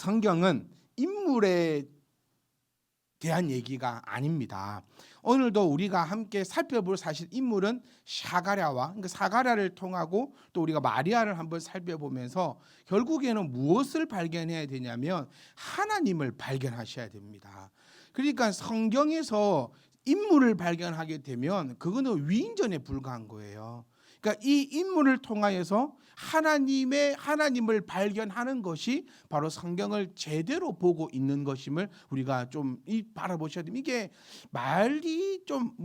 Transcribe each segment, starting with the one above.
성경은 인물에 대한 얘기가 아닙니다. 오늘도 우리가 함께 살펴볼 사실 인물은 사가랴와 그러니까 사가랴를 통하고 또 우리가 마리아를 한번 살펴보면서 결국에는 무엇을 발견해야 되냐면 하나님을 발견하셔야 됩니다. 그러니까 성경에서 인물을 발견하게 되면 그거는 위인전에 불과한 거예요. 그러니까 이 인물을 통하여서 하나님을 발견하는 것이 바로 성경을 제대로 보고 있는 것임을 우리가 좀 바라보셔야 됩니다. 이게 말이 좀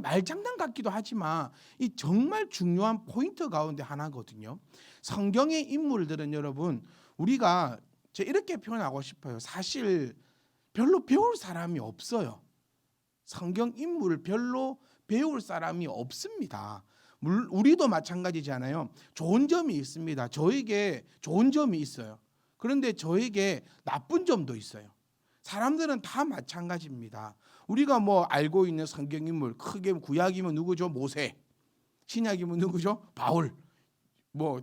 말장난 같기도 하지만 이 정말 중요한 포인트 가운데 하나거든요. 성경의 인물들은 여러분 우리가 이렇게 표현하고 싶어요. 사실 별로 배울 사람이 없어요. 성경 인물을 별로 배울 사람이 없습니다. 우리도 마찬가지잖아요. 좋은 점이 있습니다. 저에게 좋은 점이 있어요. 그런데 저에게 나쁜 점도 있어요. 사람들은 다 마찬가지입니다. 우리가 알고 있는 성경 인물 크게 구약이면 누구죠? 모세. 신약이면 누구죠? 바울.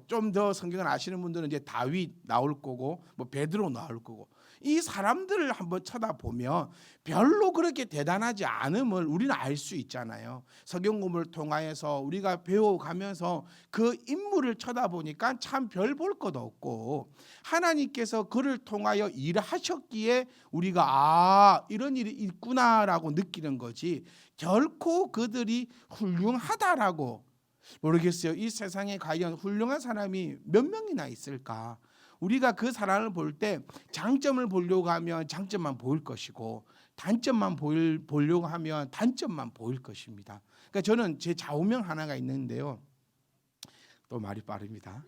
좀 더 성경을 아시는 분들은 이제 다윗 나올 거고 베드로 나올 거고 이 사람들을 한번 쳐다보면 별로 그렇게 대단하지 않음을 우리는 알 수 있잖아요. 성경 공부를 통하여서 우리가 배워가면서 그 인물을 쳐다보니까 참 별 볼 것도 없고 하나님께서 그를 통하여 일하셨기에 우리가 이런 일이 있구나라고 느끼는 거지 결코 그들이 훌륭하다라고 모르겠어요. 이 세상에 과연 훌륭한 사람이 몇 명이나 있을까? 우리가 그 사람을 볼 때 장점을 보려고 하면 장점만 보일 것이고 단점만 보려고 하면 단점만 보일 것입니다. 그러니까 저는 제 좌우명 하나가 있는데요. 또 말이 빠릅니다.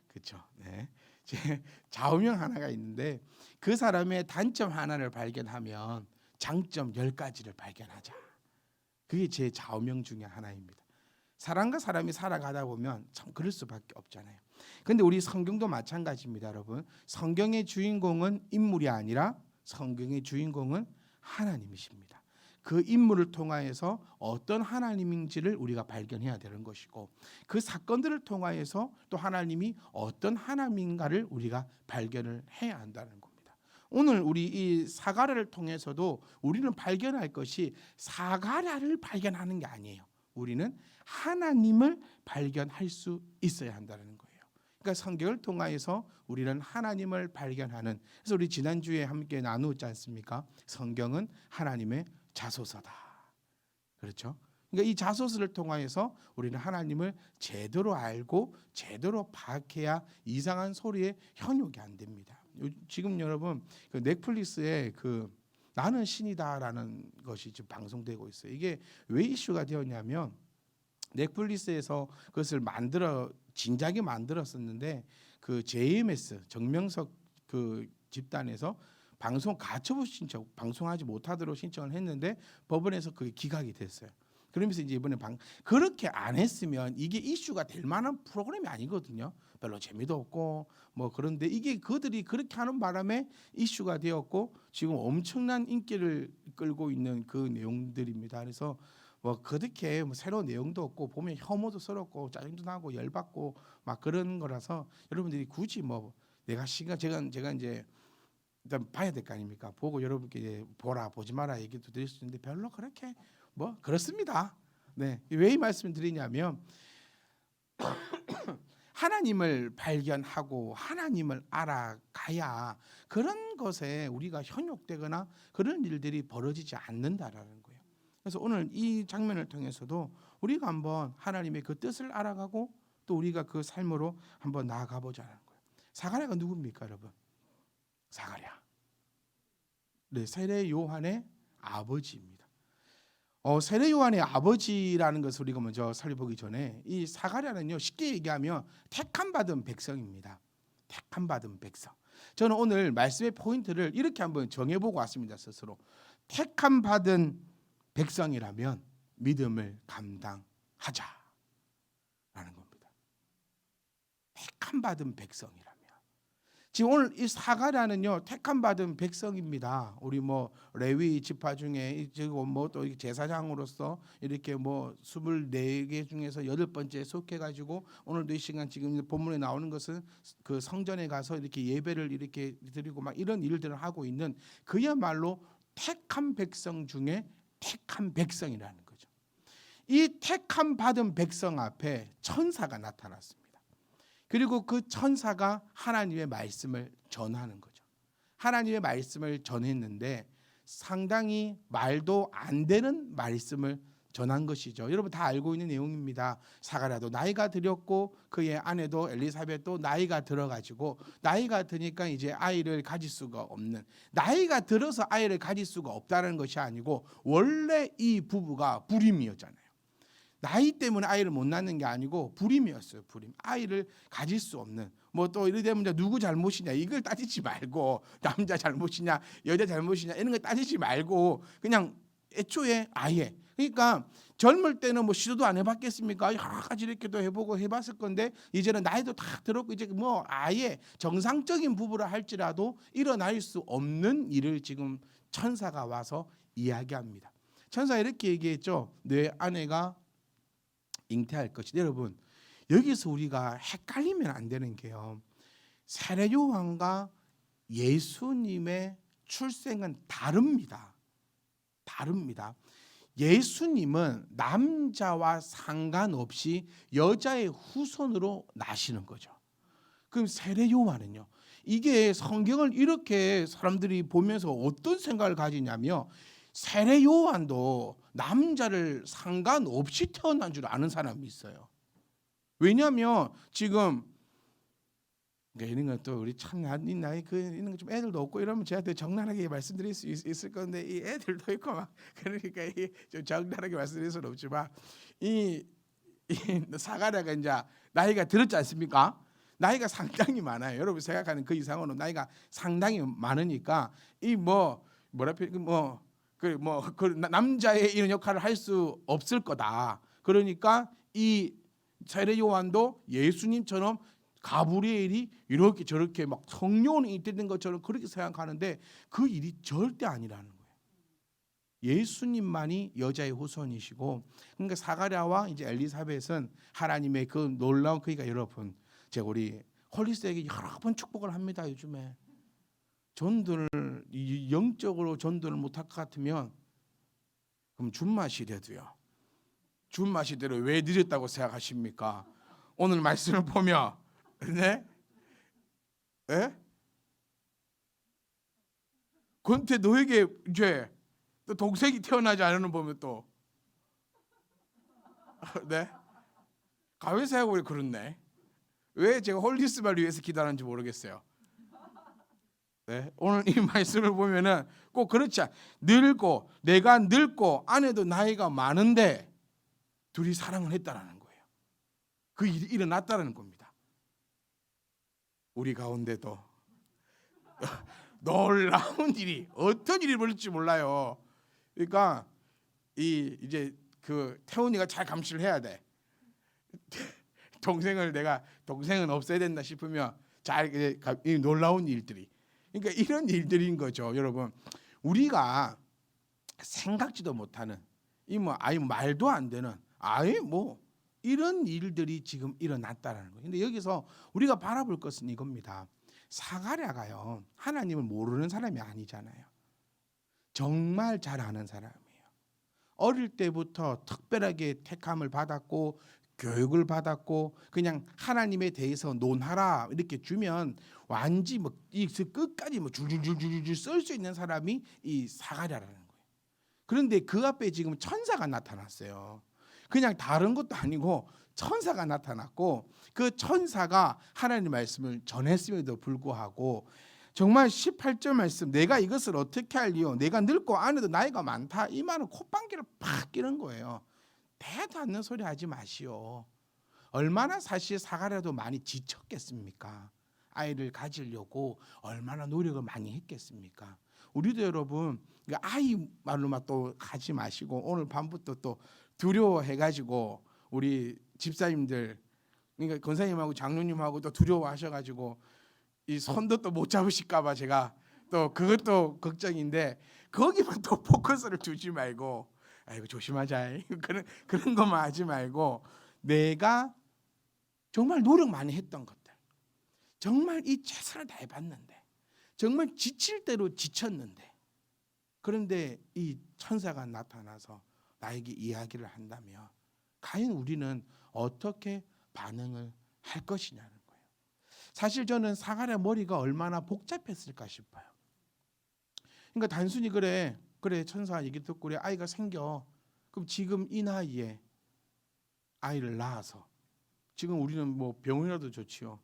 그렇죠? 네. 제 좌우명 하나가 있는데 그 사람의 단점 하나를 발견하면 장점 10가지를 발견하자. 그게 제 좌우명 중에 하나입니다. 사람과 사람이 살아가다 보면 참 그럴 수밖에 없잖아요. 그런데 우리 성경도 마찬가지입니다, 여러분. 성경의 주인공은 인물이 아니라 성경의 주인공은 하나님이십니다. 그 인물을 통하여서 어떤 하나님인지를 우리가 발견해야 되는 것이고 그 사건들을 통하여서 또 하나님이 어떤 하나님인가를 우리가 발견을 해야 한다는 겁니다. 오늘 우리 이 사가랴를 통해서도 우리는 발견할 것이 사가랴를 발견하는 게 아니에요. 우리는 하나님을 발견할 수 있어야 한다는 거예요. 그러니까 성경을 통하여서 우리는 하나님을 발견하는. 그래서 우리 지난주에 함께 나누었지 않습니까? 성경은 하나님의 자소서다. 그렇죠? 그러니까 이 자소서를 통하여서 우리는 하나님을 제대로 알고 제대로 파악해야 이상한 소리에 현혹이 안 됩니다. 지금 여러분 그 넷플릭스에 그 나는 신이다라는 것이 지금 방송되고 있어요. 이게 왜 이슈가 되었냐면 넷플릭스에서 그것을 진작에 만들었었는데 그 JMS 정명석 그 집단에서 방송 가처분 신청 방송하지 못하도록 신청을 했는데 법원에서 그게 기각이 됐어요. 그러면서 이제 이번에 그렇게 안 했으면 이게 이슈가 될 만한 프로그램이 아니거든요. 별로 재미도 없고 그런데 이게 그들이 그렇게 하는 바람에 이슈가 되었고 지금 엄청난 인기를 끌고 있는 그 내용들입니다. 그래서 그렇게 새로운 내용도 없고 보면 혐오도 스럽고 짜증도 나고 열받고 막 그런 거라서 여러분들이 굳이 제가 이제 일단 봐야 될 거 아닙니까? 보고 여러분께 이제 보지 마라 얘기도 드릴 수 있는데 별로 그렇게 그렇습니다. 네, 왜 이 말씀을 드리냐면 하나님을 발견하고 하나님을 알아가야 그런 것에 우리가 현혹되거나 그런 일들이 벌어지지 않는다라는 거예요. 그래서 오늘 이 장면을 통해서도 우리가 한번 하나님의 그 뜻을 알아가고 또 우리가 그 삶으로 한번 나아가 보자는 거예요. 사가랴가 누굽니까, 여러분? 사가랴. 네, 세례 요한의 아버지입니다. 세례 요한의 아버지라는 것을 우리가 먼저 살펴보기 전에 이 사가랴는요 쉽게 얘기하면 택함 받은 백성입니다. 택함 받은 백성. 저는 오늘 말씀의 포인트를 이렇게 한번 정해보고 왔습니다. 스스로 택함 받은 백성이라면 믿음을 감당하자라는 겁니다. 택함 받은 백성이라면 지금 오늘 이 사가랴는요 택함 받은 백성입니다. 우리 뭐 레위 지파 중에 지금 뭐 또 제사장으로서 이렇게 뭐 24개 중에서 8번째 속해가지고 오늘도 이 시간 지금 본문에 나오는 것은 그 성전에 가서 이렇게 예배를 이렇게 드리고 막 이런 일들을 하고 있는 그야말로 택한 백성 중에 택한 백성이라는 거죠. 이 택함 받은 백성 앞에 천사가 나타났습니다. 그리고 그 천사가 하나님의 말씀을 전하는 거죠. 하나님의 말씀을 전했는데 상당히 말도 안 되는 말씀을 전한 것이죠. 여러분 다 알고 있는 내용입니다. 사가랴도 나이가 들었고 그의 아내도 엘리사벳도 나이가 들어가지고 나이가 드니까 이제 아이를 가질 수가 없는, 나이가 들어서 아이를 가질 수가 없다는 것이 아니고 원래 이 부부가 불임이었잖아요. 나이 때문에 아이를 못 낳는 게 아니고 불임이었어요. 불임. 아이를 가질 수 없는. 뭐 또 이래 되면 누구 잘못이냐 이걸 따지지 말고 남자 잘못이냐 여자 잘못이냐 이런 거 따지지 말고 그냥 애초에 아예, 그러니까 젊을 때는 뭐 시도도 안 해봤겠습니까? 여러 가지 이렇게도 해보고 해봤을 건데 이제는 나이도 다 들었고 이제 뭐 아예 정상적인 부부라 할지라도 일어날 수 없는 일을 지금 천사가 와서 이야기합니다. 천사가 이렇게 얘기했죠. 내 아내가 잉태할 것이다. 여러분 여기서 우리가 헷갈리면 안 되는 게요, 세례 요한과 예수님의 출생은 다릅니다. 예수님은 남자와 상관없이 여자의 후손으로 나시는 거죠. 그럼 세례 요한은요, 이게 성경을 이렇게 사람들이 보면서 어떤 생각을 가지냐면 세례 요한도 남자를 상관없이 태어난 줄 아는 사람이 있어요. 왜냐하면 지금 이런 것도 우리 참 나이 이런 거 좀 애들도 없고 이러면 저한테 적나라하게 말씀드릴 수 있을 건데 이 애들도 있고 막 그러니까 좀 적나라하게 말씀드릴 수는 없지만 이 사가랴가 이제 나이가 들었지 않습니까? 나이가 상당히 많아요. 여러분 생각하는 그 이상으로 나이가 상당히 많으니까 이 그 남자의 이런 역할을 할 수 없을 거다. 그러니까 이 세례 요한도 예수님처럼 가브리엘이 이렇게 저렇게 막 성령이 있는 것처럼 그렇게 생각하는데 그 일이 절대 아니라는 거예요. 예수님만이 여자의 후손이시고, 그러니까 사가랴와 이제 엘리사벳은 하나님의 그 놀라운, 그러니까 여러분 제가 우리 홀리스에게 여러 번 축복을 합니다. 요즘에 전도를 영적으로 전도를 못할 것 같으면 그럼 준마시대도요. 준마시대로 왜 늦었다고 생각하십니까? 오늘 말씀을 보면 네? 예? 권태 너에게 이제 또 동생이 태어나지 않으면 보면 또 네? 가회사하고 왜 그렇네? 왜 제가 홀리스를 위해서 기도하는지 모르겠어요. 네? 오늘 이 말씀을 보면은 꼭 그렇지 않아. 내가 늙고 아내도 나이가 많은데 둘이 사랑을 했다라는 거예요. 그 일이 일어났다라는 겁니다. 우리 가운데도 놀라운 일이, 어떤 일이 벌릴지 몰라요. 그러니까 이제 그 태훈이가 잘 감시를 해야 돼. 동생은 없애야 된다 싶으면 이 놀라운 일들이, 그러니까 이런 일들인 거죠. 여러분 우리가 생각지도 못하는 아예 말도 안 되는 아예 이런 일들이 지금 일어났다라는 거예요. 근데 여기서 우리가 바라볼 것은 이겁니다. 사가랴가요 하나님을 모르는 사람이 아니잖아요. 정말 잘 아는 사람이에요. 어릴 때부터 특별하게 택함을 받았고 교육을 받았고 그냥 하나님에 대해서 논하라 이렇게 주면 완지 이 끝까지 줄줄줄줄줄 쓸 수 있는 사람이 이 사가랴라는 거예요. 그런데 그 앞에 지금 천사가 나타났어요. 그냥 다른 것도 아니고 천사가 나타났고 그 천사가 하나님의 말씀을 전했음에도 불구하고 정말 18절 말씀, 내가 이것을 어떻게 할리요? 내가 늙고 아내도 나이가 많다. 이 말은 콧방귀를 팍 끼는 거예요. 대도 않는 소리 하지 마시오. 얼마나 사실 사가랴도 많이 지쳤겠습니까? 아이를 가지려고 얼마나 노력을 많이 했겠습니까? 우리도 여러분 아이 말로만 또 가지 마시고 오늘 밤부터 또 두려워해가지고 우리 집사님들, 그러니까 권사님하고 장로님하고 또 두려워하셔가지고 이 손도 또 못 잡으실까봐 제가 또 그것도 걱정인데 거기만 또 포커스를 두지 말고 아이고 조심하자 그런 것만 하지 말고 내가 정말 노력 많이 했던 것들 정말 이 최선을 다해봤는데 정말 지칠 대로 지쳤는데 그런데 이 천사가 나타나서 나에게 이야기를 한다면 과연 우리는 어떻게 반응을 할 것이냐는 거예요. 사실 저는 사가랴 머리가 얼마나 복잡했을까 싶어요. 그러니까 단순히 그래 천사 얘기 듣고 그래 아이가 생겨 그럼 지금 이 나이에 아이를 낳아서 지금 우리는 뭐 병원이라도 좋지요.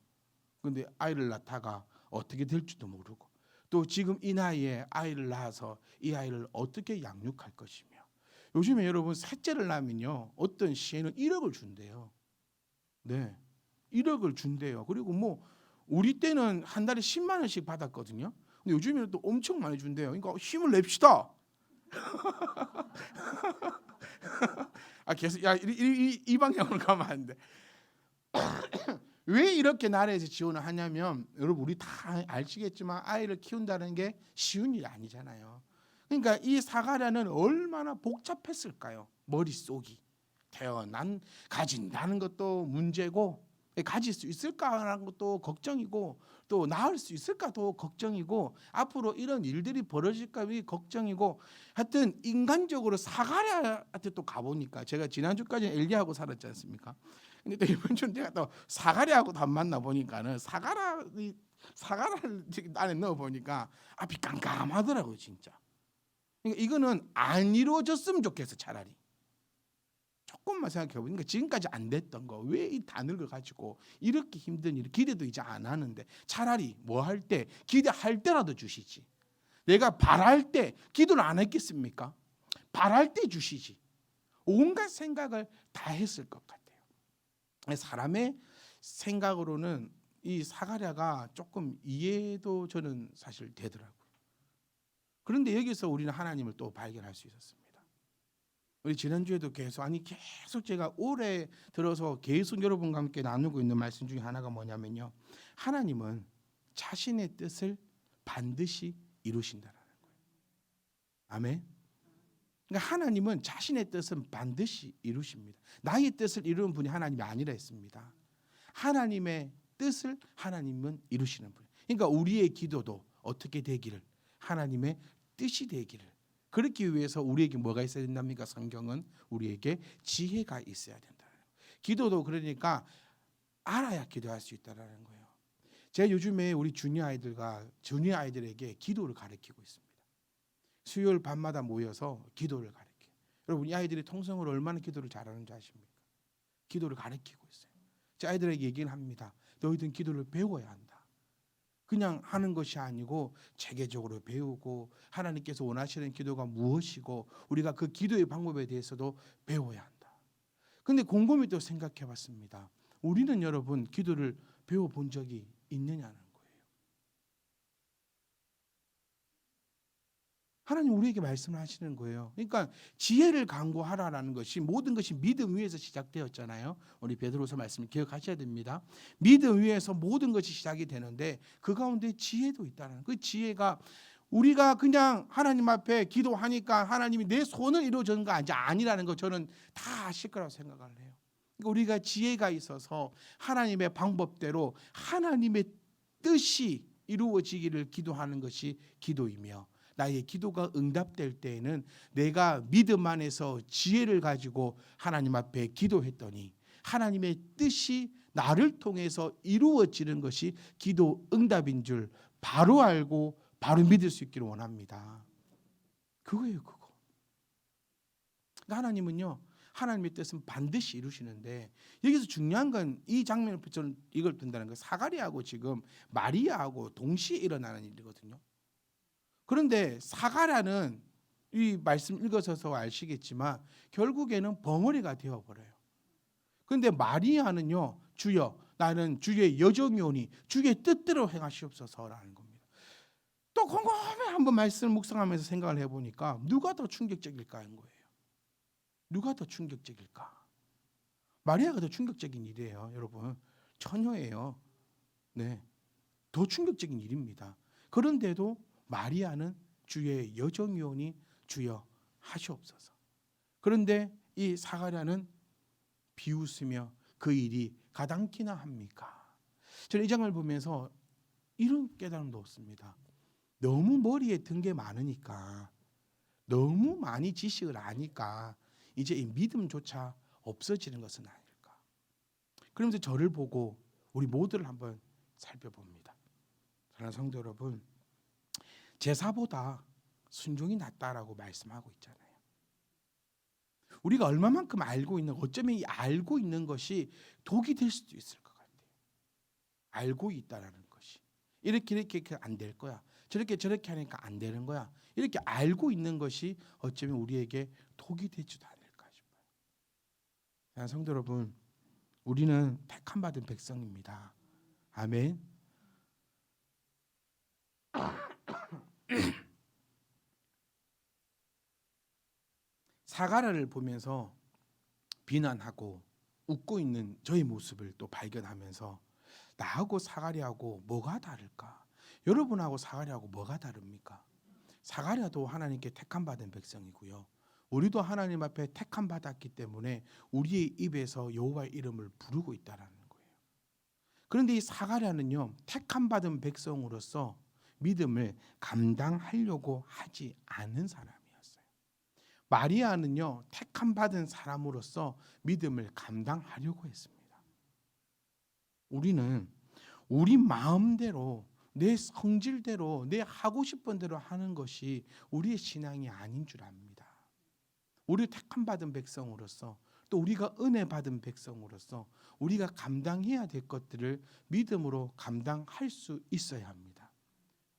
근데 아이를 낳다가 어떻게 될지도 모르고 또 지금 이 나이에 아이를 낳아서 이 아이를 어떻게 양육할 것이며 요즘에 여러분 셋째를 낳으면요 어떤 시에는 1억을 준대요. 네, 1억을 준대요. 그리고 뭐 우리 때는 한 달에 10만 원씩 받았거든요. 근데 요즘에는 또 엄청 많이 준대요. 그러니까 힘을 냅시다. 계속 이 방향으로 가면 안 돼. 왜 이렇게 나라에서 지원을 하냐면 여러분 우리 다 아시겠지만 아이를 키운다는 게 쉬운 일이 아니잖아요. 그러니까 이 사가랴는 얼마나 복잡했을까요? 머릿속이 가진다는 것도 문제고 가질 수 있을까라는 것도 걱정이고 또 낳을 수 있을까도 걱정이고 앞으로 이런 일들이 벌어질까 걱정이고 하여튼 인간적으로 사가랴한테 또 가보니까 제가 지난주까지 엘리야하고 살았지 않습니까? 근데 또 이번 주는 제가 또 사가랴하고 다 만나 보니까는 사가랴를 안에 넣어 보니까 앞이 깜깜하더라고요 진짜. 그러니까 이거는 안 이루어졌으면 좋겠어 차라리. 조금만 생각해 보니까 지금까지 안 됐던 거 왜 이 단어를 가지고 이렇게 힘든 일 기대도 이제 안 하는데 차라리 뭐 할 때 기대할 때라도 주시지. 내가 바랄 때 기도를 안 했겠습니까? 바랄 때 주시지. 온갖 생각을 다 했을 것 같아요. 사람의 생각으로는 이 사가랴가 조금 이해도 저는 사실 되더라고요. 그런데 여기서 우리는 하나님을 또 발견할 수 있었습니다. 우리 지난주에도 계속 제가 올해 들어서 계속 여러분과 함께 나누고 있는 말씀 중에 하나가 뭐냐면요. 하나님은 자신의 뜻을 반드시 이루신다라는 거예요. 아멘. 그러니까 하나님은 자신의 뜻은 반드시 이루십니다. 나의 뜻을 이루는 분이 하나님이 아니라 했습니다. 하나님의 뜻을 하나님은 이루시는 분. 그러니까 우리의 기도도 어떻게 되기를 하나님의 뜻이 되기를 그렇기 위해서 우리에게 뭐가 있어야 된답니까? 성경은 우리에게 지혜가 있어야 된다. 기도도 그러니까 알아야 기도할 수 있다라는 거예요. 제가 요즘에 우리 주니 아이들에게 기도를 가르치고 있습니다. 수요일 밤마다 모여서 기도를 가르쳐요. 여러분 이 아이들이 통성으로 얼마나 기도를 잘하는지 아십니까? 기도를 가르치고 있어요. 제 아이들에게 얘기를 합니다. 너희들은 기도를 배워야 한다. 그냥 하는 것이 아니고 체계적으로 배우고 하나님께서 원하시는 기도가 무엇이고 우리가 그 기도의 방법에 대해서도 배워야 한다. 근데 곰곰이 또 생각해 봤습니다. 우리는 여러분 기도를 배워본 적이 있느냐는 거예요. 하나님 우리에게 말씀을 하시는 거예요. 그러니까 지혜를 강구하라라는 것이 모든 것이 믿음 위에서 시작되었잖아요. 우리 베드로서 말씀을 기억하셔야 됩니다. 믿음 위에서 모든 것이 시작이 되는데 그 가운데 지혜도 있다는 그 지혜가 우리가 그냥 하나님 앞에 기도하니까 하나님이 내 손을 이루어주는 거 아니라는 거 저는 다 아실 거라고 생각을 해요. 그러니까 우리가 지혜가 있어서 하나님의 방법대로 하나님의 뜻이 이루어지기를 기도하는 것이 기도이며 나의 기도가 응답될 때에는 내가 믿음 안에서 지혜를 가지고 하나님 앞에 기도했더니 하나님의 뜻이 나를 통해서 이루어지는 것이 기도 응답인 줄 바로 알고 바로 믿을 수 있기를 원합니다. 그거예요, 그거. 하나님은요, 하나님의 뜻은 반드시 이루시는데 여기서 중요한 건 이 장면을 저는 이걸 든다는 거 사가랴하고 지금 마리아하고 동시에 일어나는 일이거든요. 그런데 사가랴는 이 말씀 읽어서 아시겠지만 결국에는 벙어리가 되어버려요. 그런데 마리아는요. 주여 나는 주의 여종이오니 주의 뜻대로 행하시옵소서라는 겁니다. 또 곰곰이 한번 말씀을 묵상하면서 생각을 해보니까 누가 더 충격적일까 하는 거예요. 누가 더 충격적일까? 마리아가 더 충격적인 일이에요. 여러분 처녀예요. 네. 더 충격적인 일입니다. 그런데도 마리아는 주의 여정요원이 주여 하시옵소서. 그런데 이 사가랴는 비웃으며 그 일이 가당키나 합니까? 저는 이 장을 보면서 이런 깨달음도 얻습니다. 너무 머리에 든 게 많으니까, 너무 많이 지식을 아니까 이제 이 믿음조차 없어지는 것은 아닐까. 그러면서 저를 보고 우리 모두를 한번 살펴봅니다. 사랑하는 성도 여러분, 제사보다 순종이 낫다라고 말씀하고 있잖아요. 우리가 얼마만큼 알고 있는, 어쩌면 이 알고 있는 것이 독이 될 수도 있을 것 같아요. 알고 있다라는 것이 이렇게 안 될 거야, 저렇게 하니까 안 되는 거야, 이렇게 알고 있는 것이 어쩌면 우리에게 독이 되지도 않을까 싶어요. 성도 여러분, 우리는 택함 받은 백성입니다. 아멘. 사가랴를 보면서 비난하고 웃고 있는 저의 모습을 또 발견하면서 나하고 사가랴하고 뭐가 다를까? 여러분하고 사가랴하고 뭐가 다릅니까? 사가랴도 하나님께 택함 받은 백성이고요, 우리도 하나님 앞에 택함 받았기 때문에 우리의 입에서 여호와의 이름을 부르고 있다라는 거예요. 그런데 이 사가랴는요, 택함 받은 백성으로서 믿음을 감당하려고 하지 않은 사람이었어요. 마리아는요, 택함 받은 사람으로서 믿음을 감당하려고 했습니다. 우리는 우리 마음대로, 내 성질대로, 내 하고 싶은 대로 하는 것이 우리의 신앙이 아닌 줄 압니다. 우리 택함 받은 백성으로서, 또 우리가 은혜 받은 백성으로서 우리가 감당해야 될 것들을 믿음으로 감당할 수 있어야 합니다.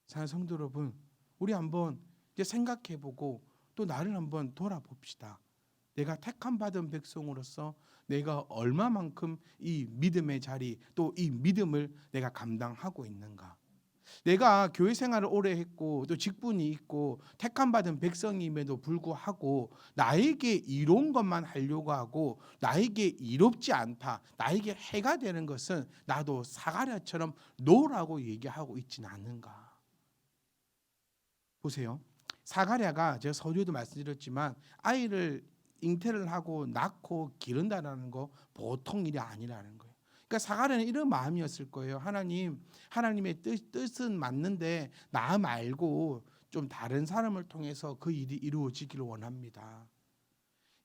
사랑하는 성도 여러분, 우리 한번 이제 생각해보고 또 나를 한번 돌아봅시다. 내가 택함 받은 백성으로서 내가 얼마만큼 이 믿음의 자리, 또 이 믿음을 내가 감당하고 있는가. 내가 교회 생활을 오래 했고 또 직분이 있고 택함 받은 백성임에도 불구하고 나에게 이로운 것만 하려고 하고 나에게 이롭지 않다, 나에게 해가 되는 것은 나도 사가랴처럼 놓으라고 얘기하고 있지는 않는가. 보세요. 사가랴가, 제가 서두에도 말씀드렸지만 아이를 잉태를 하고 낳고 기른다라는 거 보통 일이 아니라는 거예요. 그러니까 사가랴는 이런 마음이었을 거예요. 하나님의 뜻은 맞는데 나 말고 좀 다른 사람을 통해서 그 일이 이루어지기를 원합니다.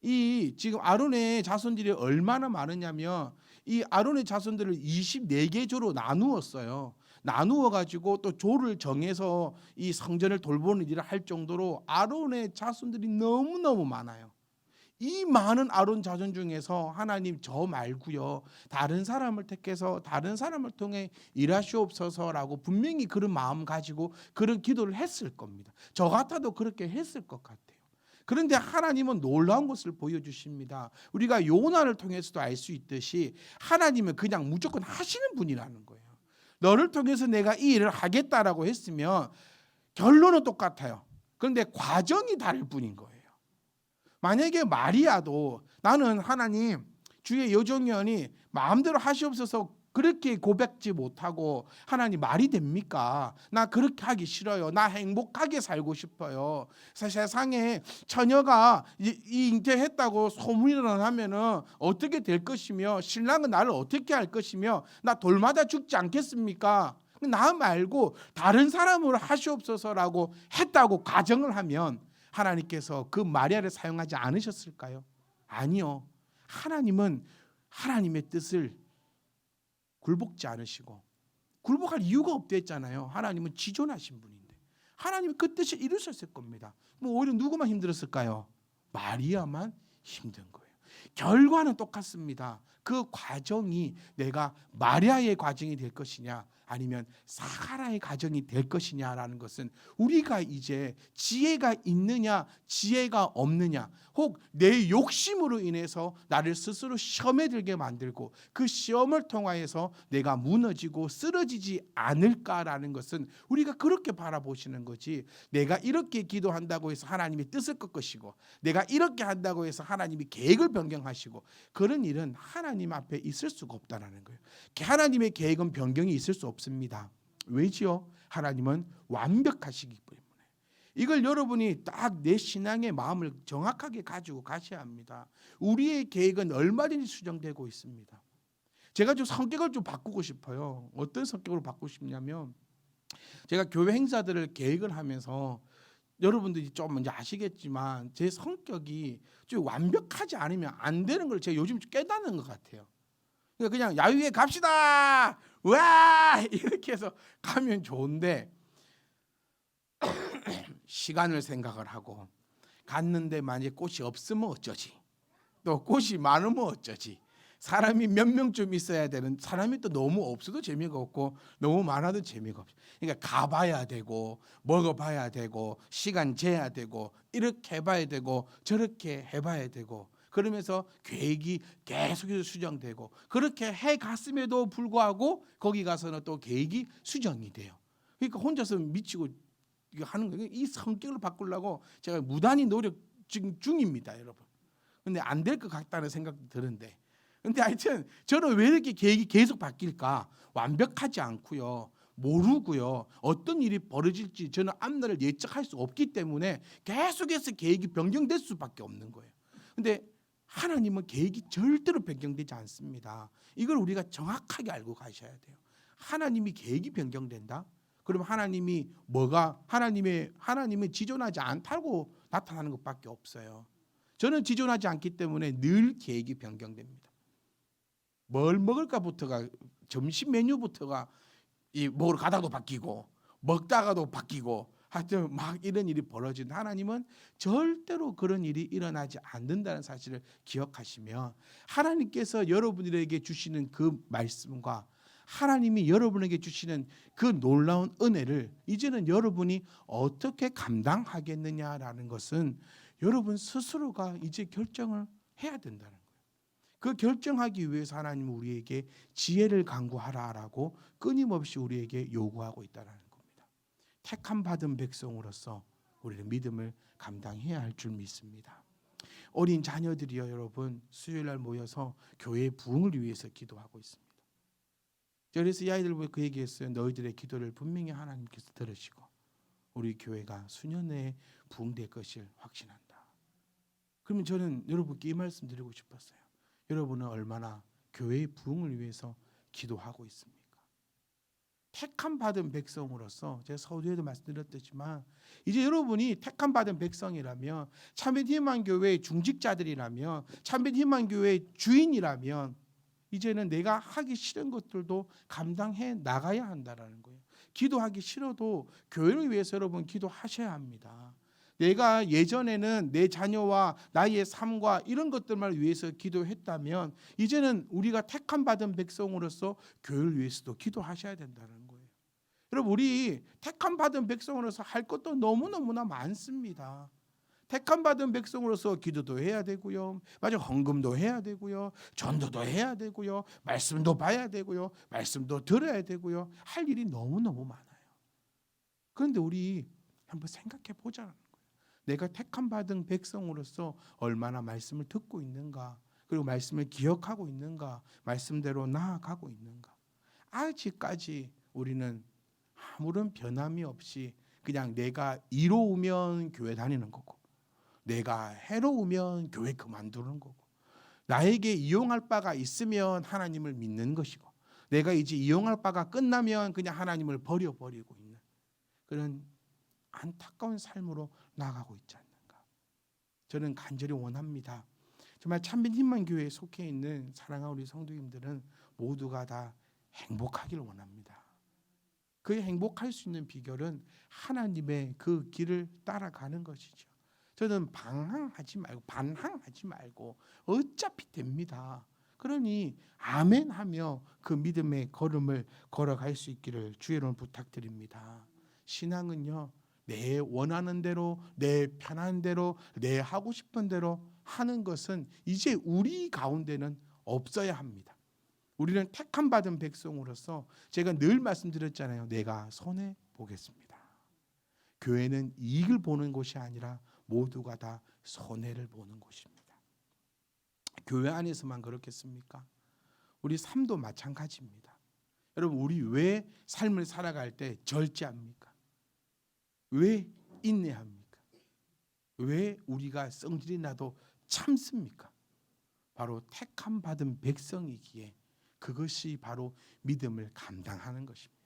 이 지금 아론의 자손들이 얼마나 많으냐면 이 아론의 자손들을 24개 조로 나누었어요. 나누어 가지고 또 조를 정해서 이 성전을 돌보는 일을 할 정도로 아론의 자손들이 너무너무 많아요. 이 많은 아론 자손 중에서 하나님 저 말고요, 다른 사람을 택해서 다른 사람을 통해 일하시옵소서라고 분명히 그런 마음 가지고 그런 기도를 했을 겁니다. 저 같아도 그렇게 했을 것 같아요. 그런데 하나님은 놀라운 것을 보여주십니다. 우리가 요나를 통해서도 알 수 있듯이 하나님은 그냥 무조건 하시는 분이라는 거예요. 너를 통해서 내가 이 일을 하겠다라고 했으면 결론은 똑같아요. 그런데 과정이 다를 뿐인 거예요. 만약에 마리아도 나는 하나님 주의 여종연이 마음대로 하시옵소서 그렇게 고백지 못하고 하나님 말이 됩니까? 나 그렇게 하기 싫어요. 나 행복하게 살고 싶어요. 세상에 처녀가 이 잉태했다고 소문이 나면은 어떻게 될 것이며 신랑은 나를 어떻게 할 것이며 나 돌마다 죽지 않겠습니까? 나 말고 다른 사람으로 하시옵소서라고 했다고 가정을 하면 하나님께서 그 마리아를 사용하지 않으셨을까요? 아니요. 하나님은 하나님의 뜻을 굴복지 않으시고, 굴복할 이유가 없댔잖아요. 하나님은 지존하신 분인데 하나님은 그 뜻을 이루셨을 겁니다. 뭐 오히려 누구만 힘들었을까요? 마리아만 힘든 거예요. 결과는 똑같습니다. 그 과정이 내가 마리아의 과정이 될 것이냐 아니면 사가랴의 과정이 될 것이냐라는 것은 우리가 이제 지혜가 있느냐 지혜가 없느냐, 혹 내 욕심으로 인해서 나를 스스로 시험에 들게 만들고 그 시험을 통하여서 내가 무너지고 쓰러지지 않을까라는 것은 우리가 그렇게 바라보시는 거지, 내가 이렇게 기도한다고 해서 하나님이 뜻을 꺾 것이고 내가 이렇게 한다고 해서 하나님이 계획을 변경하시고 그런 일은 하나님 앞에 있을 수가 없다는 거예요. 하나님의 계획은 변경이 있을 수 없습니다. 왜지요? 하나님은 완벽하시기 때문에. 이걸 여러분이 딱 내 신앙의 마음을 정확하게 가지고 가셔야 합니다. 우리의 계획은 얼마든지 수정되고 있습니다. 제가 좀 성격을 좀 바꾸고 싶어요. 어떤 성격으로 바꾸고 싶냐면, 제가 교회 행사들을 계획을 하면서 여러분들이 좀 먼저 아시겠지만 제 성격이 좀 완벽하지 않으면 안 되는 걸 제가 요즘 깨닫는 것 같아요. 그러니까 그냥 야유회 갑시다, 와 이렇게 해서 가면 좋은데, 시간을 생각을 하고 갔는데 만약에 꽃이 없으면 어쩌지, 또 꽃이 많으면 어쩌지, 사람이 몇 명쯤 있어야 되는, 사람이 또 너무 없어도 재미가 없고 너무 많아도 재미가 없어. 그러니까 가봐야 되고 먹어봐야 되고 시간 재야 되고 이렇게 해봐야 되고 저렇게 해봐야 되고, 그러면서 계획이 계속해서 수정되고, 그렇게 해 갔음에도 불구하고 거기 가서는 또 계획이 수정이 돼요. 그러니까 혼자서 미치고 이거 하는 거예요. 이 성격을 바꾸려고 제가 무단히 노력 중입니다, 여러분. 근데 안 될 것 같다는 생각도 드는데, 근데 하여튼 저는 왜 이렇게 계획이 계속 바뀔까? 완벽하지 않고요, 모르고요, 어떤 일이 벌어질지 저는 앞날을 예측할 수 없기 때문에 계속해서 계획이 변경될 수밖에 없는 거예요. 근데 하나님은 계획이 절대로 변경되지 않습니다. 이걸 우리가 정확하게 알고 가셔야 돼요. 하나님이 계획이 변경된다? 그럼 하나님이 하나님은 지존하지 않다고 나타나는 것밖에 없어요. 저는 지존하지 않기 때문에 늘 계획이 변경됩니다. 뭘 먹을까부터가, 점심 메뉴부터가 먹으러 가다가도 바뀌고 먹다가도 바뀌고, 하여튼 막 이런 일이 벌어진, 하나님은 절대로 그런 일이 일어나지 않는다는 사실을 기억하시면, 하나님께서 여러분들에게 주시는 그 말씀과 하나님이 여러분에게 주시는 그 놀라운 은혜를 이제는 여러분이 어떻게 감당하겠느냐라는 것은 여러분 스스로가 이제 결정을 해야 된다는 거예요. 그 결정하기 위해서 하나님은 우리에게 지혜를 간구하라라고 끊임없이 우리에게 요구하고 있다는 겁니다. 택함 받은 백성으로서 우리는 믿음을 감당해야 할 줄 믿습니다. 어린 자녀들이요, 여러분 수요일 날 모여서 교회의 부흥을 위해서 기도하고 있습니다. 그래서 이 아이들 보고 그 얘기했어요. 너희들의 기도를 분명히 하나님께서 들으시고 우리 교회가 수년 내에 부흥될 것을 확신한다. 그러면 저는 여러분께 이 말씀 드리고 싶었어요. 여러분은 얼마나 교회의 부흥을 위해서 기도하고 있습니까? 택함 받은 백성으로서, 제가 서두에도 말씀드렸지만 이제 여러분이 택함 받은 백성이라면, 참된 희망 교회의 중직자들이라면, 참된 희망 교회의 주인이라면, 이제는 내가 하기 싫은 것들도 감당해 나가야 한다라는 거예요. 기도하기 싫어도 교회를 위해서 여러분 기도하셔야 합니다. 내가 예전에는 내 자녀와 나의 삶과 이런 것들만 위해서 기도했다면, 이제는 우리가 택함 받은 백성으로서 교회를 위해서도 기도하셔야 된다는 거예요. 여러분, 우리 택함 받은 백성으로서 할 것도 너무너무나 많습니다. 택함 받은 백성으로서 기도도 해야 되고요, 맞아, 헌금도 해야 되고요, 전도도 해야 되고요, 말씀도 봐야 되고요, 말씀도 들어야 되고요, 할 일이 너무너무 많아요. 그런데 우리 한번 생각해 보자는 거예요. 내가 택함 받은 백성으로서 얼마나 말씀을 듣고 있는가, 그리고 말씀을 기억하고 있는가, 말씀대로 나아가고 있는가. 아직까지 우리는 아무런 변함이 없이 그냥 내가 이로우면 교회 다니는 거고, 내가 해로우면 교회 그만두는 거고, 나에게 이용할 바가 있으면 하나님을 믿는 것이고, 내가 이제 이용할 바가 끝나면 그냥 하나님을 버려버리고 있는 그런 안타까운 삶으로 나가고 있지 않는가. 저는 간절히 원합니다. 정말 참된 희망 교회에 속해 있는 사랑하는 우리 성도님들은 모두가 다 행복하기를 원합니다. 그 행복할 수 있는 비결은 하나님의 그 길을 따라가는 것이죠. 저는 반항하지 말고 어차피 됩니다. 그러니 아멘 하며 그 믿음의 걸음을 걸어갈 수 있기를 주의 이름으로 부탁드립니다. 신앙은요, 내 원하는 대로, 내 편한 대로, 내 하고 싶은 대로 하는 것은 이제 우리 가운데는 없어야 합니다. 우리는 택함 받은 백성으로서 제가 늘 말씀드렸잖아요. 내가 손해 보겠습니다. 교회는 이익을 보는 곳이 아니라 모두가 다 손해를 보는 곳입니다. 교회 안에서만 그렇겠습니까? 우리 삶도 마찬가지입니다. 여러분 우리 왜 삶을 살아갈 때 절제합니까? 왜 인내합니까? 왜 우리가 성질이 나도 참습니까? 바로 택함 받은 백성이기에 그것이 바로 믿음을 감당하는 것입니다.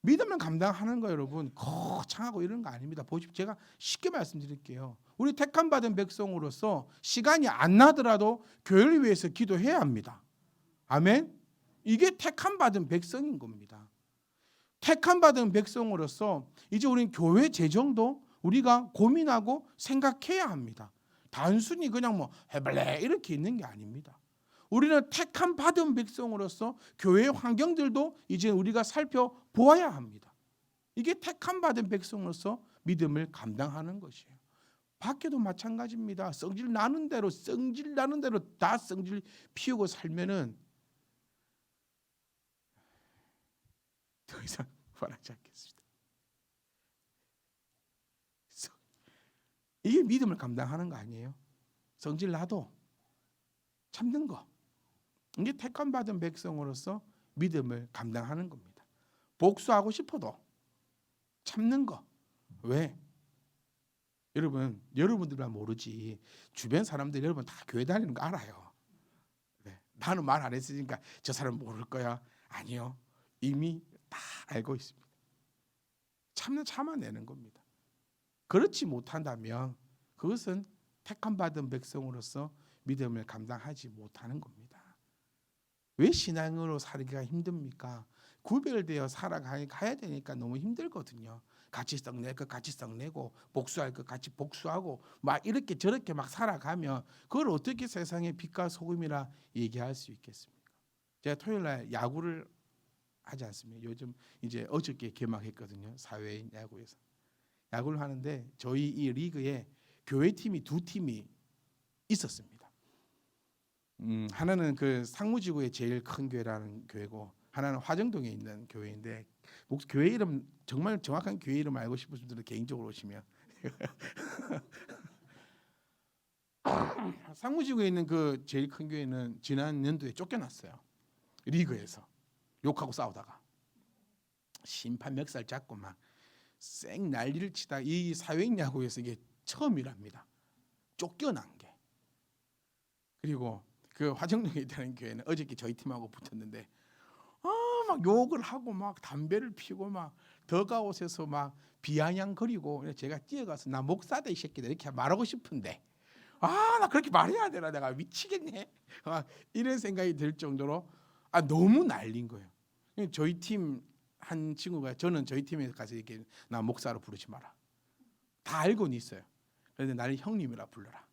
믿음을 감당하는 거 여러분 거창하고 이런 거 아닙니다. 보십시오. 제가 쉽게 말씀드릴게요. 우리 택함 받은 백성으로서 시간이 안 나더라도 교회를 위해서 기도해야 합니다. 아멘. 이게 택함 받은 백성인 겁니다. 택함 받은 백성으로서 이제 우리는 교회 재정도 우리가 고민하고 생각해야 합니다. 단순히 그냥 뭐 해볼래 이렇게 있는 게 아닙니다. 우리는 택함 받은 백성으로서 교회의 환경들도 이제 우리가 살펴보아야 합니다. 이게 택함 받은 백성으로서 믿음을 감당하는 것이에요. 밖에도 마찬가지입니다. 성질 나는 대로 다 성질 피우고 살면은 더 이상 말하지 않겠습니다. 이게 믿음을 감당하는 거 아니에요? 성질 나도 참는 거. 이게 택함 받은 백성으로서 믿음을 감당하는 겁니다. 복수하고 싶어도 참는 거. 왜? 여러분들만 모르지 주변 사람들 여러분 다 교회 다니는 거 알아요. 네. 나는 말 안 했으니까 저 사람 모를 거야. 아니요. 이미 다 알고 있습니다. 참아내는 겁니다. 그렇지 못한다면 그것은 택함 받은 백성으로서 믿음을 감당하지 못하는 겁니다. 왜 신앙으로 살기가 힘듭니까? 구별되어 살아가야 되니까 너무 힘들거든요. 같이 썩낼 것 같이 썩내고 복수할 것 같이 복수하고 막 이렇게 저렇게 막 살아가면 그걸 어떻게 세상의 빛과 소금이라 얘기할 수 있겠습니까? 제가 토요일 날 야구를 하지 않습니까? 요즘 이제 어저께 개막했거든요. 사회인 야구에서. 야구를 하는데 저희 이 리그에 교회 팀이 두 팀이 있었습니다. 하나는 그 상무지구의 제일 큰 교회라는 교회고 하나는 화정동에 있는 교회인데 교회 이름 정말 정확한 교회 이름 알고 싶으신 분들은 개인적으로 오시면 상무지구에 있는 그 제일 큰 교회는 지난 연도에 쫓겨났어요. 리그에서 욕하고 싸우다가 심판 멱살 잡고 막 쌩 난리를 치다 이 사회인 야구에서 이게 처음이랍니다. 쫓겨난 게. 그리고 그 화정동에 있다는 교회는 어저께 저희 팀하고 붙었는데 막 욕을 하고 막 담배를 피고 막 더가웃에서 막 비아냥거리고 제가 뛰어가서 나 목사다 이 새끼들 이렇게 말하고 싶은데 나 그렇게 말해야 되나 내가 미치겠네 이런 생각이 들 정도로 너무 난린 거예요. 저희 팀 한 친구가 저는 저희 팀에 가서 이렇게 나 목사로 부르지 마라. 다 알고는 있어요. 그런데 나를 형님이라 불러라.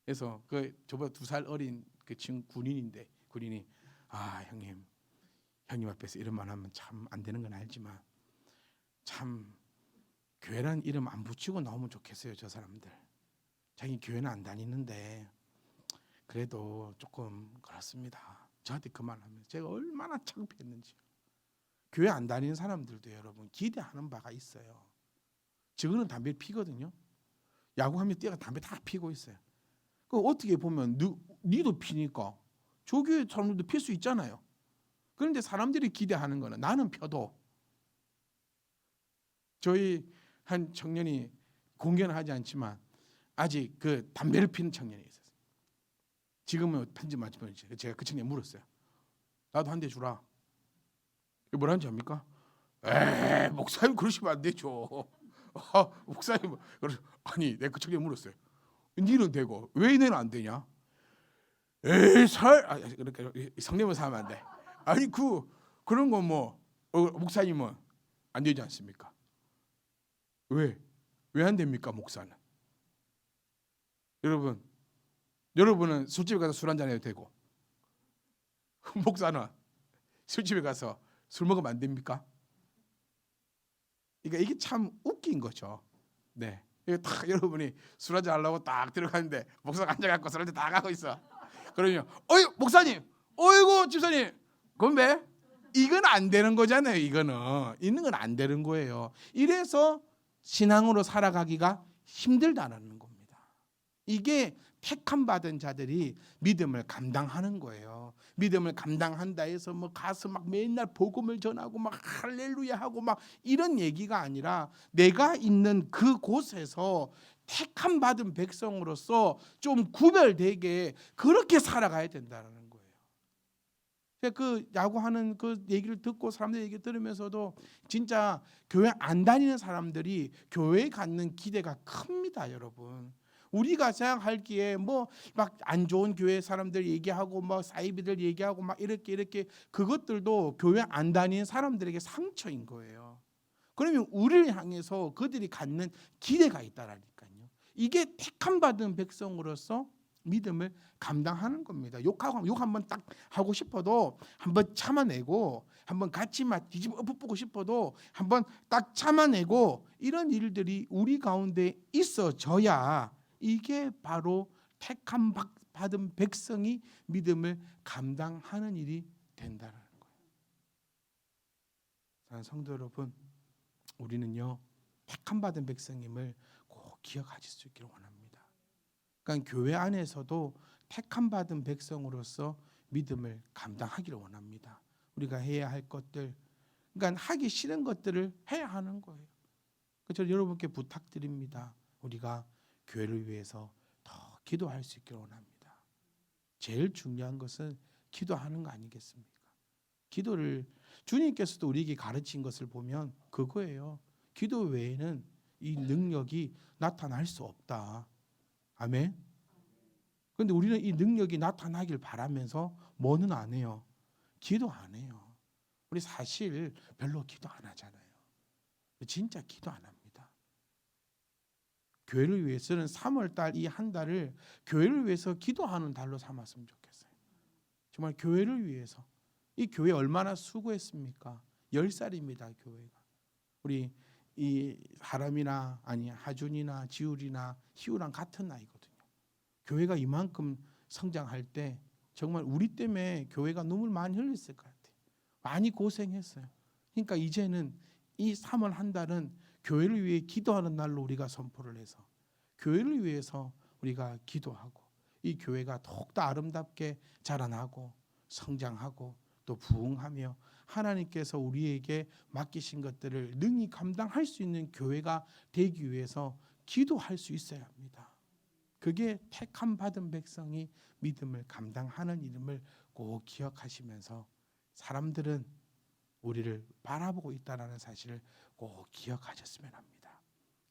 그래서 그 저보다 2살 어린 그 친구 군인인데 군인이 형님 앞에서 이런 말 하면 참 안 되는 건 알지만 참 교회라는 이름 안 붙이고 나오면 좋겠어요. 저 사람들 자기 교회는 안 다니는데 그래도 조금 그렇습니다. 저한테 그 말 하면 제가 얼마나 창피했는지. 교회 안 다니는 사람들도 여러분 기대하는 바가 있어요. 저거는 담배를 피거든요. 야구하면 뛰어가 담배 다 피고 있어요. 그 어떻게 보면 니도 피니까 저 교회 사람들도 필 수 있잖아요. 그런데 사람들이 기대하는 거는 나는 펴도 저희 한 청년이 공개는 하지 않지만 아직 그 담배를 피는 청년이 있었어요. 지금은 편지 맞으면 제가 그 청년에 물었어요. 나도 한 대 주라. 뭐라는지 압니까? 목사님 그러시면 안 되죠. 목사님 아니 내가 그 청년에 물었어요. 니는 되고 왜 너는 안 되냐? 이렇게 성내면서 하면 안 돼. 아니 그런 거 뭐 목사님은 안 되지 않습니까? 왜 안 됩니까 목사는? 여러분은 술집에 가서 술 한잔 해도 되고 목사는 술집에 가서 술 먹으면 안 됩니까? 그러니까 이게 참 웃긴 거죠. 네, 이거 딱 여러분이 술 한잔 하려고 딱 들어가는데 목사가 앉아갖고 술 한잔 다 가고 있어. 그러면 목사님, 어이구 집사님, 건배? 이건 안 되는 거잖아요. 이거는 있는 건 안 되는 거예요. 이래서 신앙으로 살아가기가 힘들다는 겁니다. 이게 택함 받은 자들이 믿음을 감당하는 거예요. 믿음을 감당한다 해서 뭐 가서 막 맨날 복음을 전하고 막 할렐루야 하고 막 이런 얘기가 아니라 내가 있는 그 곳에서 택함 받은 백성으로서 좀 구별되게 그렇게 살아가야 된다는 거예요. 제가 그 야구하는 그 얘기를 듣고 사람들 얘기 들으면서도 진짜 교회 안 다니는 사람들이 교회에 갖는 기대가 큽니다, 여러분. 우리가 생각하기에 뭐 막 안 좋은 교회 사람들 얘기하고 뭐 사이비들 얘기하고 막 이렇게 그것들도 교회 안 다니는 사람들에게 상처인 거예요. 그러면 우리를 향해서 그들이 갖는 기대가 있다라니까요. 이게 택함 받은 백성으로서 믿음을 감당하는 겁니다. 욕 한번 딱 하고 싶어도 한번 참아내고, 한번 같이 막 뒤집어 엎어보고 싶어도 한번 딱 참아내고, 이런 일들이 우리 가운데 있어져야 이게 바로 택함 받은 백성이 믿음을 감당하는 일이 된다는 거예요. 사랑하는 성도 여러분, 우리는요 택함 받은 백성임을 꼭 기억하실 수 있기를 원합니다. 그러니까 교회 안에서도 택함 받은 백성으로서 믿음을 감당하기를 원합니다. 우리가 해야 할 것들, 그러니까 하기 싫은 것들을 해야 하는 거예요. 그래서 여러분께 부탁드립니다. 우리가 교회를 위해서 더 기도할 수 있기를 원합니다. 제일 중요한 것은 기도하는 거 아니겠습니까? 기도를 주님께서도 우리에게 가르친 것을 보면 그거예요. 기도 외에는 이 능력이 나타날 수 없다. 아멘. 그런데 우리는 이 능력이 나타나길 바라면서 뭐는 안 해요? 기도 안 해요. 우리 사실 별로 기도 안 하잖아요. 진짜 기도 안 합니다. 교회를 위해서는 3월달 이 한 달을 교회를 위해서 기도하는 달로 삼았으면 좋겠어요. 정말 교회를 위해서. 이 교회 얼마나 수고했습니까? 10살입니다, 교회가. 우리 이 하람이나 아니 하준이나 지울이나 희우랑 같은 나이거든요. 교회가 이만큼 성장할 때 정말 우리 때문에 교회가 눈물 많이 흘렸을 것 같아요. 많이 고생했어요. 그러니까 이제는 이 3월 한 달은 교회를 위해 기도하는 날로 우리가 선포를 해서 교회를 위해서 우리가 기도하고 이 교회가 더욱더 아름답게 자라나고 성장하고 또 부흥하며 하나님께서 우리에게 맡기신 것들을 능히 감당할 수 있는 교회가 되기 위해서 기도할 수 있어야 합니다. 그게 택함 받은 백성이 믿음을 감당하는 이름을 꼭 기억하시면서 사람들은 우리를 바라보고 있다는 사실을 꼭 기억하셨으면 합니다.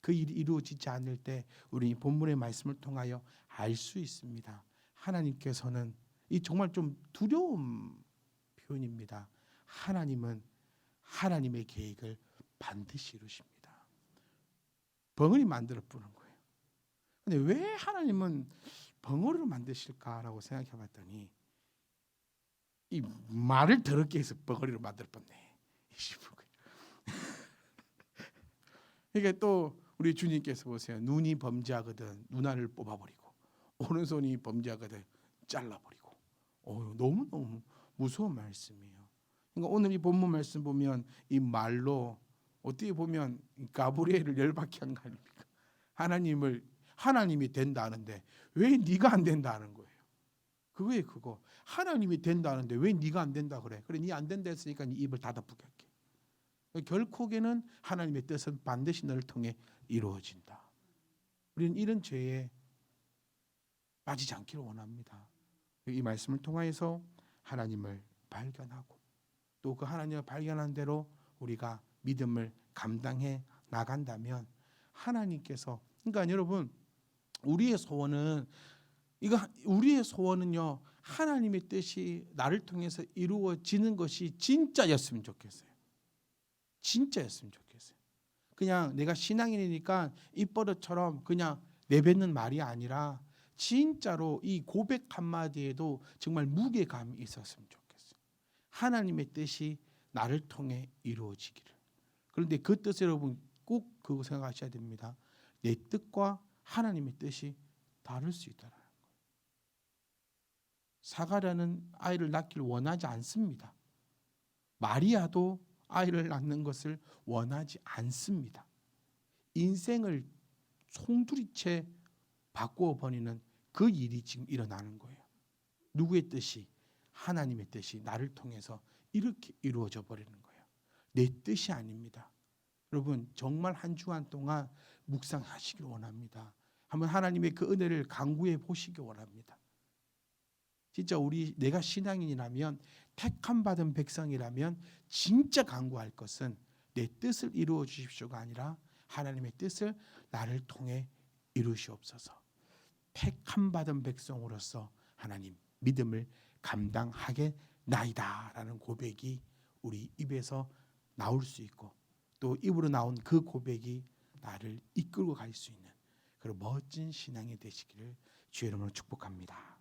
그 일이 이루어지지 않을 때 우리 본문의 말씀을 통하여 알 수 있습니다. 하나님께서는 이 정말 좀 두려운 표현입니다. 하나님은 하나님의 계획을 반드시 이루십니다. 벙어리 만들어 보는 거예요. 근데 왜 하나님은 벙어리로 만드실까라고 생각해 봤더니 이 말을 더럽게 해서 벙어리로 만들어 봤네. 그러니까 또 우리 주님께서 보세요. 눈이 범죄하거든 눈알을 뽑아버리고 오른손이 범죄하거든 잘라버리고. 너무너무 무서운 말씀이에요. 그러니까 오늘 이 본문 말씀 보면 이 말로 어떻게 보면 가브리엘을 열받게 한 거 아닙니까? 하나님이 된다는데 왜 네가 안 된다는 거예요. 그거에 그거. 하나님이 된다는데 왜 네가 안 된다 그래? 그래 네 안 된다 했으니까 네 입을 닫아보게 할게. 결국에는 하나님의 뜻은 반드시 너를 통해 이루어진다. 우리는 이런 죄에 빠지지 않기를 원합니다. 이 말씀을 통하여서 하나님을 발견하고 또 그 하나님을 발견한 대로 우리가 믿음을 감당해 나간다면 하나님께서, 그러니까 여러분 우리의 소원은요 하나님의 뜻이 나를 통해서 이루어지는 것이 진짜였으면 좋겠어요. 진짜였으면 좋겠어요. 그냥 내가 신앙인이니까 입버릇처럼 그냥 내뱉는 말이 아니라 진짜로 이 고백 한마디에도 정말 무게감이 있었으면 좋겠어요. 하나님의 뜻이 나를 통해 이루어지기를. 그런데 그 뜻을 여러분 꼭 그거 생각하셔야 됩니다. 내 뜻과 하나님의 뜻이 다를 수 있다는 거예요. 사가랴는 아이를 낳기를 원하지 않습니다. 마리아도 아이를 낳는 것을 원하지 않습니다. 인생을 송두리째 바꾸어 버리는 그 일이 지금 일어나는 거예요. 누구의 뜻이? 하나님의 뜻이 나를 통해서 이렇게 이루어져 버리는 거예요. 내 뜻이 아닙니다. 여러분 정말 한 주간 동안 묵상하시길 원합니다. 한번 하나님의 그 은혜를 간구해 보시기 원합니다. 진짜 내가 신앙인이라면, 택함 받은 백성이라면 진짜 간구할 것은 내 뜻을 이루어 주십시오가 아니라 하나님의 뜻을 나를 통해 이루시옵소서. 택함 받은 백성으로서 하나님 믿음을 감당하겠나이다라는 고백이 우리 입에서 나올 수 있고, 또 입으로 나온 그 고백이 나를 이끌고 갈 수 있는 그런 멋진 신앙이 되시기를 주의 이름으로 축복합니다.